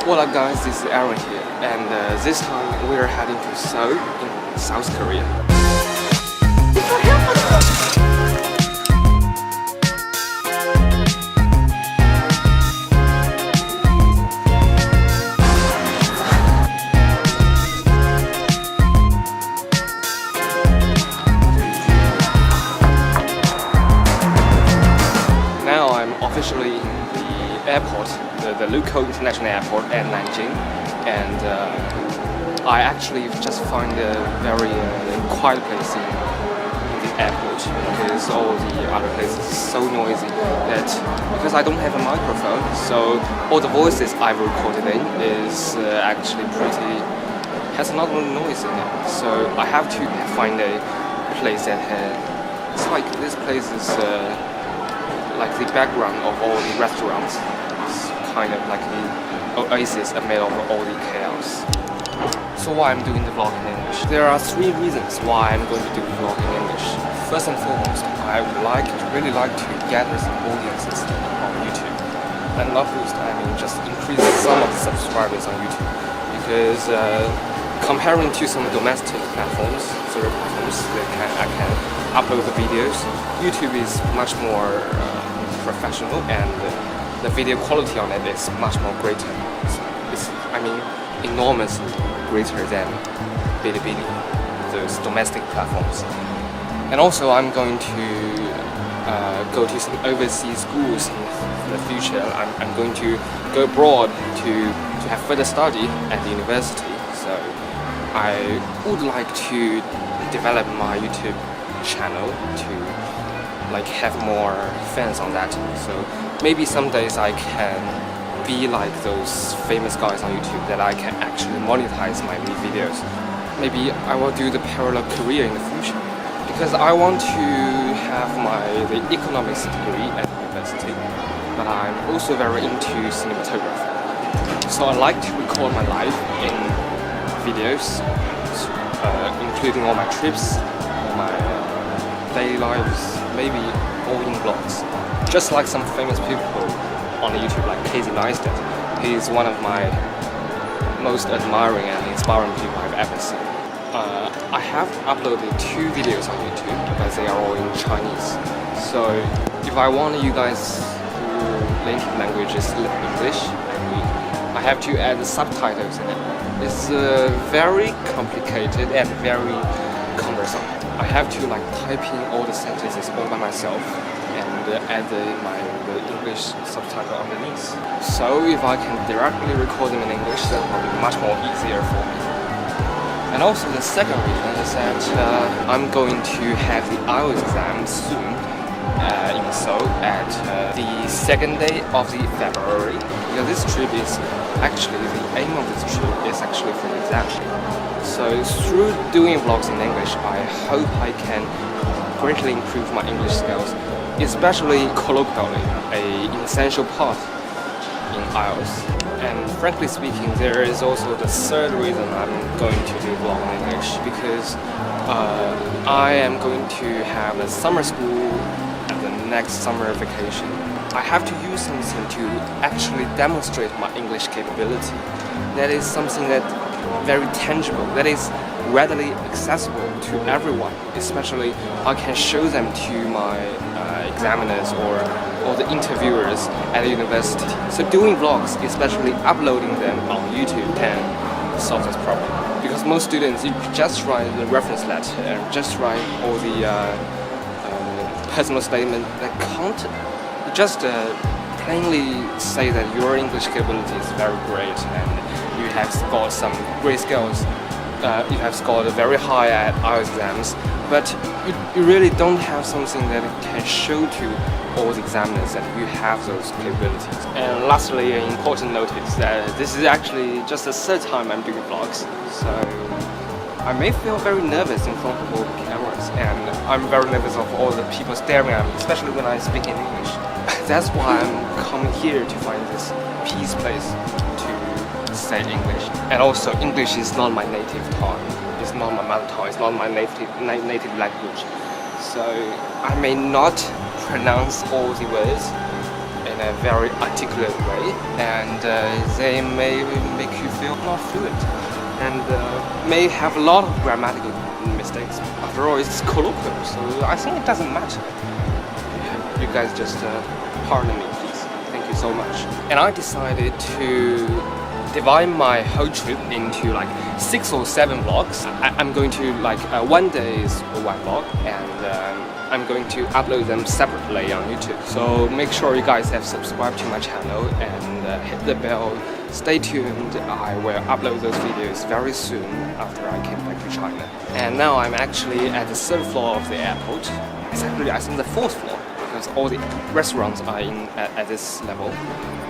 What up guys, this is Aaron here, and this time we are heading to Seoul in South Korea. Now I'm officially in the airport, the local international airport at Nanjing, and I actually just find a very quiet place in the airport because all the other places are so noisy that because I don't have a microphone, so all the voices I've recorded in is actually has a lot of noise in it. So I have to find a place that it's like this place is like the background of all the restaurants. It's kind of like the oasis made of all the chaos. So why I'm doing the vlog in English? There are three reasons why I'm going to do the vlog in English. First and foremost, I would really like to gather some audiences on YouTube. And not least, I mean just increase some of the subscribers on YouTube. Because comparing to some domestic platforms, sort of platforms I can upload the videos, YouTube is much more professional, and the video quality on it is much more greater. It's enormously greater than Bilibili, those domestic platforms. And also I'm going to go to some overseas schools in the future. I'm going to go abroad to have further study at the university. So I would like to develop my YouTube channel to have more fans on that. So maybe some days I can be like those famous guys on YouTube that I can actually monetize my videos. Maybe I will do the parallel career in the future because I want to have the economics degree at the university, but I'm also very into cinematography. So I like to record my life in videos, including all my trips, all my daily lives, maybe all in vlogs. Just like some famous people on YouTube like Casey Neistat. He's one of my most admiring and inspiring people I've ever seen. I have uploaded 2 videos on YouTube, but they are all in Chinese. So if I want you guys who learn languages learn English, I have to add the subtitles in it. It's very complicated and very cumbersome. I have to type in all the sentences all by myself and add the English subtitle underneath. So if I can directly record them in English, that will be much more easier for me. And also the second reason is that I'm going to have the IELTS exam soon in Seoul at the 2nd day of the February. Because this trip is actually, the aim of this trip is actually for the exam. So through doing vlogs in English, I hope I can greatly improve my English skills, especially colloquially, an essential part in IELTS. And frankly speaking, there is also the third reason I'm going to do vlog in English, because I am going to have a summer school at the next summer vacation. I have to use something to actually demonstrate my English capability. That is something that very tangible, that is readily accessible to everyone. Especially I can show them to my examiners or the interviewers at the university. So doing vlogs, especially uploading them on YouTube, can solve this problem. Because most students, you just write the reference letter and just write all the personal statement that can't just plainly say that your English capability is very great and you have scored some great skills. You have scored very high at IELTS exams, but you really don't have something that can show to all the examiners that you have those capabilities. And lastly, an important notice that this is actually just the third time I'm doing vlogs, so I may feel very nervous in front of all the cameras, and I'm very nervous of all the people staring at me, especially when I speak in English. That's why I'm coming here to find this peace place to say English. And also, English is not my native tongue. It's not my mother tongue. It's not my native language. So I may not pronounce all the words in a very articulate way, and they may make you feel not fluent, and may have a lot of grammatical mistakes. After all, it's colloquial, so I think it doesn't matter. You guys just pardon me, please. Thank you so much. And I decided to divide my whole trip into like 6 or 7 vlogs. I'm going to like one day is one vlog, and I'm going to upload them separately on YouTube. So make sure you guys have subscribed to my channel and hit the bell. Stay tuned. I will upload those videos very soon after I came back to China. And now I'm actually at the 3rd floor of the airport. It's actually I think the 4th floor, because all the restaurants are at this level.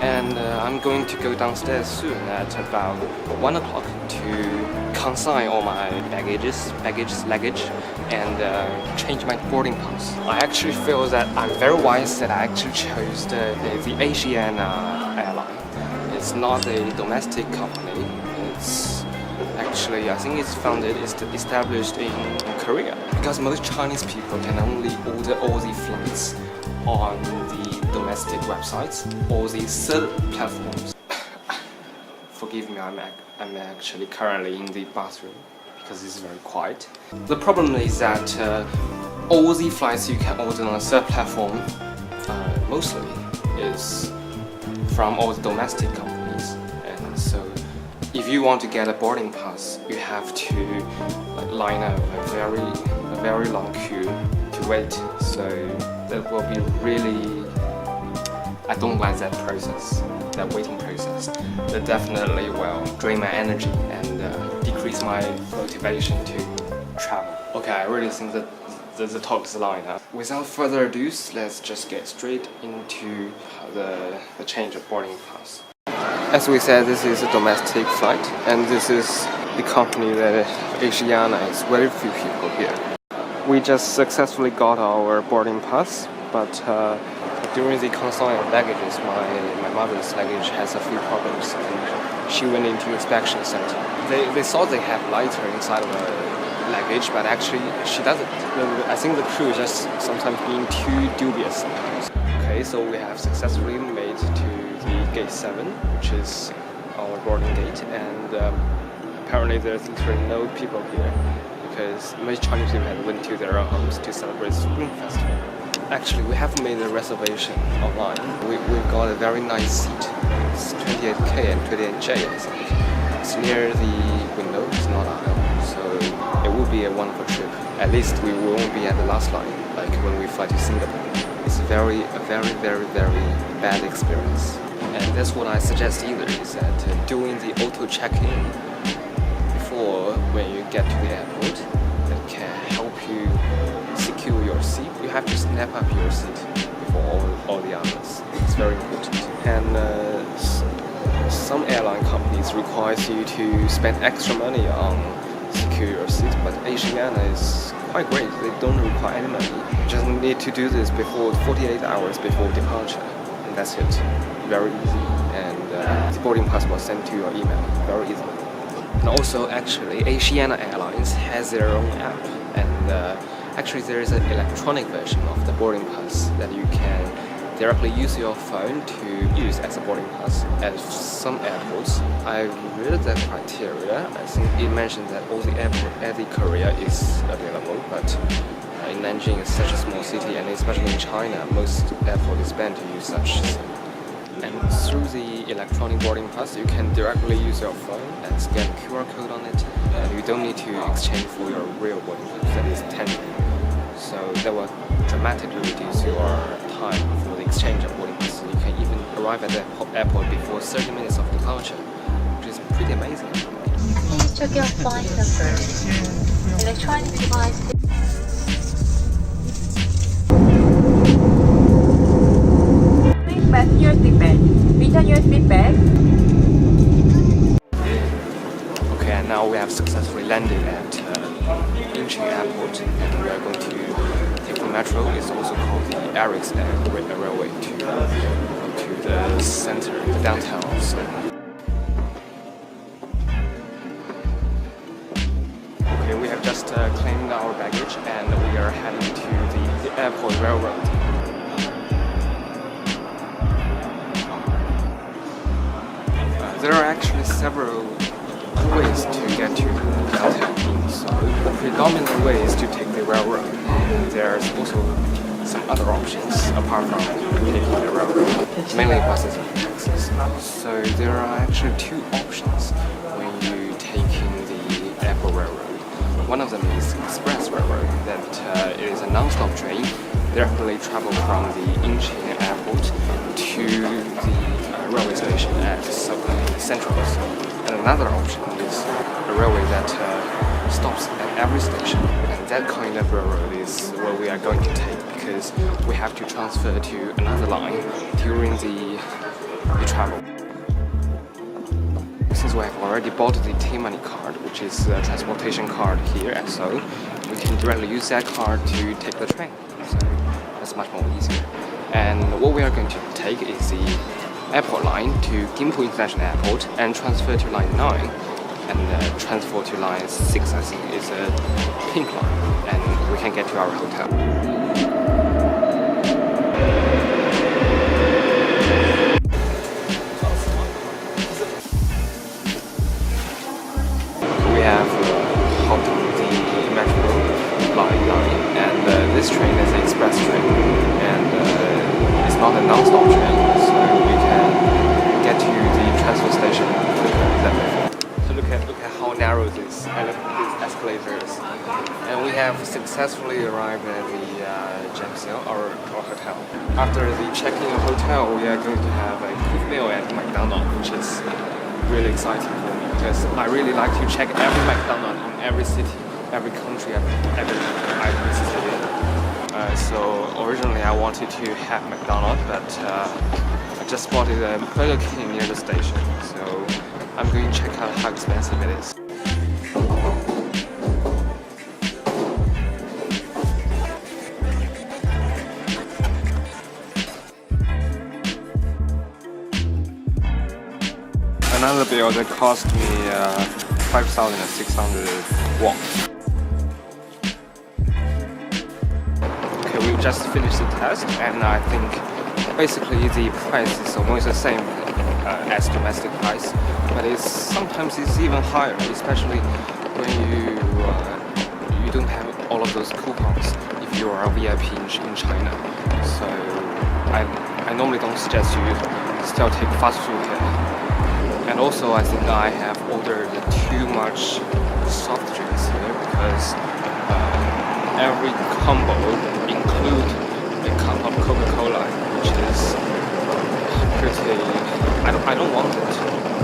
And I'm going to go downstairs soon at about 1 o'clock to consign all my luggage, and change my boarding pass. I actually feel that I'm very wise that I actually chose the Asiana airline. It's not a domestic company. It's actually, I think it's established in Korea, because most Chinese people can only order all the flights on the domestic websites or the third platforms. Forgive me, I'm actually currently in the bathroom because it's very quiet. The problem is that all the flights you can order on a third platform mostly is from all the domestic companies, and so if you want to get a boarding pass, you have to line up a very long queue to wait. So that will be really, I don't like that process, that waiting process. That definitely will drain my energy and decrease my motivation to travel. Okay, I really think that the talk is lined up. Without further ado, let's just get straight into the change of boarding pass. As we said, this is a domestic flight, and this is the company that Asiana is. Very few people here. We just successfully got our boarding pass, but during the consign of baggages, my mother's luggage has a few problems, and she went into inspection center. They thought they had lighter inside of the luggage, but actually she doesn't. I think the crew is just sometimes being too dubious sometimes. Okay, so we have successfully made to the gate 7, which is our boarding gate, and apparently there's literally no people here because most Chinese people have went to their own homes to celebrate Spring Festival. Actually, we have made a reservation online. We've got a very nice seat. It's 28K and 28J, I think. It's near the window, it's not aisle, so it will be a wonderful trip. At least we won't be at the last line, like when we fly to Singapore. It's a very bad experience. And that's what I suggest either, is that doing the auto check-in before when you get to the airport, that can help you secure your seat. You have to snap up your seat before all the others. It's very important. And some airline companies require you to spend extra money on secure your seat, but Asiana is quite great. They don't require any money. You just need to do this before 48 hours before departure, and that's it. Very easy, and the boarding pass was sent to your email very easily. And also, actually, Asiana Airlines has their own app, and actually there is an electronic version of the boarding pass that you can directly use your phone to use as a boarding pass. At some airports, I read the criteria. I think it mentioned that all the airport at the Korea is available, but in Nanjing is such a small city, and especially in China, most airports is banned to use such system. And through the electronic boarding pass, you can directly use your phone and scan QR code on it, and you don't need to exchange for your real boarding pass that is tangible. So that will dramatically reduce your time for the exchange of boarding passes. You can even arrive at the airport before 30 minutes of departure, which is pretty amazing. Please check your flight number. Electronic device. Please fasten your seatbelt. Return your seatbelt. Okay, and now we have successfully landed at Incheon Airport, and we are going to take the metro. It's also called the Erics Railway to the center, the downtown of Seoul. Okay, we have just claimed our baggage, and we are heading to the airport railroad. there are actually several ways to get to downtown in Seoul. The predominant way is to take the railroad. There's also some other options apart from taking the railroad, mainly buses and taxis. So there are actually two options when you taking the airport railroad. One of them is express railroad, that it is a non-stop train, directly travel from the Incheon airport to the railway station at Central. And another option is a railway that stops at every station. And that kind of railroad is what we are going to take because we have to transfer to another line during the travel. Since we have already bought the T-Money card, which is a transportation card here at Seoul, we can directly use that card to take the train. So that's much more easier. And what we are going to take is the airport line to Gimpo International Airport and transfer to line 9 and transfer to line 6, I think is a pink line, and we can get to our hotel. We have hopped on the metro line 9, and this train is an express train, and it's not a non-stop train, so we can get to the transfer station quicker than before. So look at how narrow these escalators, and we have successfully arrived at the Seoul, our hotel. After the check-in hotel, we are going to have a quick meal at McDonald's, which is really exciting for me because I really like to check every McDonald's in every city, every country I've visited. So originally I wanted to have McDonald's, but I just spotted a Burger King near the station, so I'm going to check out how expensive it is. Another bill that cost me 5,600 won. Okay, we just finished the test, and I think basically the price is almost the same as domestic price, but sometimes it's even higher, especially when you don't have all of those coupons if you are a VIP in China. So I normally don't suggest you still take fast food here. And also I think I have ordered too much soft drinks here because every combo include a cup of Coca-Cola, which is pretty, I don't want it,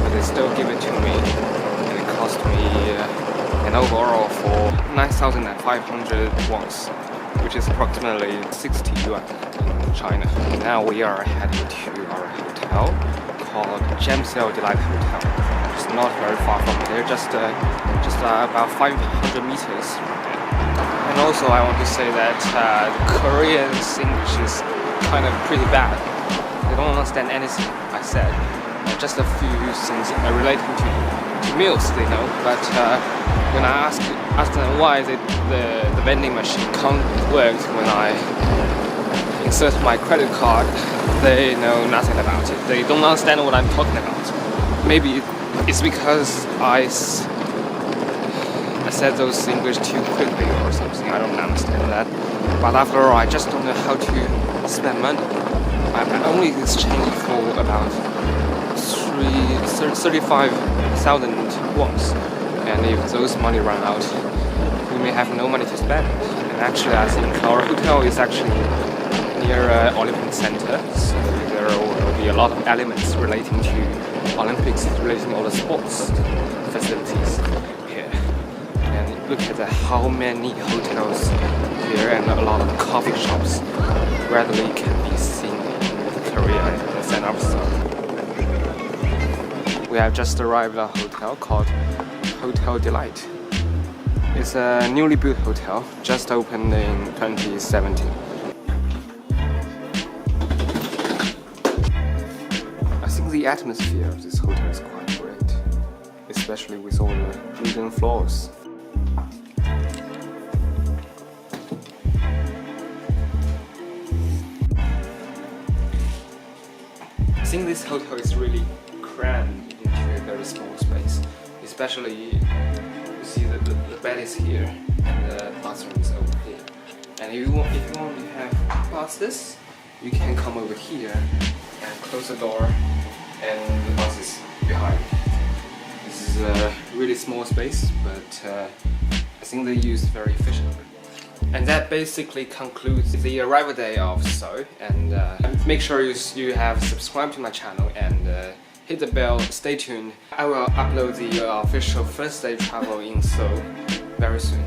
but they still give it to me, and it cost me an overall for 9,500 wons, which is approximately 60 yuan in China. Now we are heading to our hotel called Seoul Delight Hotel. It's not very far from there, just about 500 meters. And also I want to say that Korean's English is kind of pretty bad. They don't understand anything I said. Just a few things relating to meals they know, but when I ask them why the vending machine can't work when I insert my credit card, they know nothing about it. They don't understand what I'm talking about. Maybe it's because I said those English too quickly or something. I don't understand that. But after all, I just don't know how to spend money. I only exchanged for about 35,000 wons. And if those money run out, we may have no money to spend. And actually, I think our hotel is actually near Olympic Center, so there will be a lot of elements relating to Olympics, relating to all the sports facilities here. And look at how many hotels here and a lot of coffee shops readily can be seen in Korea and the center of Seoul. We have just arrived at a hotel called Hotel Delight. It's a newly built hotel, just opened in 2017. The atmosphere of this hotel is quite great, especially with all the wooden floors. I think this hotel is really crammed into especially you see the bed is here and the bathroom is over here. And if you want to have past this, you can come over here and close the door, and the bus is behind. This is a really small space, but I think they use it very efficiently. And that basically concludes the arrival day of Seoul. And make sure you have subscribed to my channel and hit the bell. Stay tuned. I will upload the official first day travel in Seoul very soon.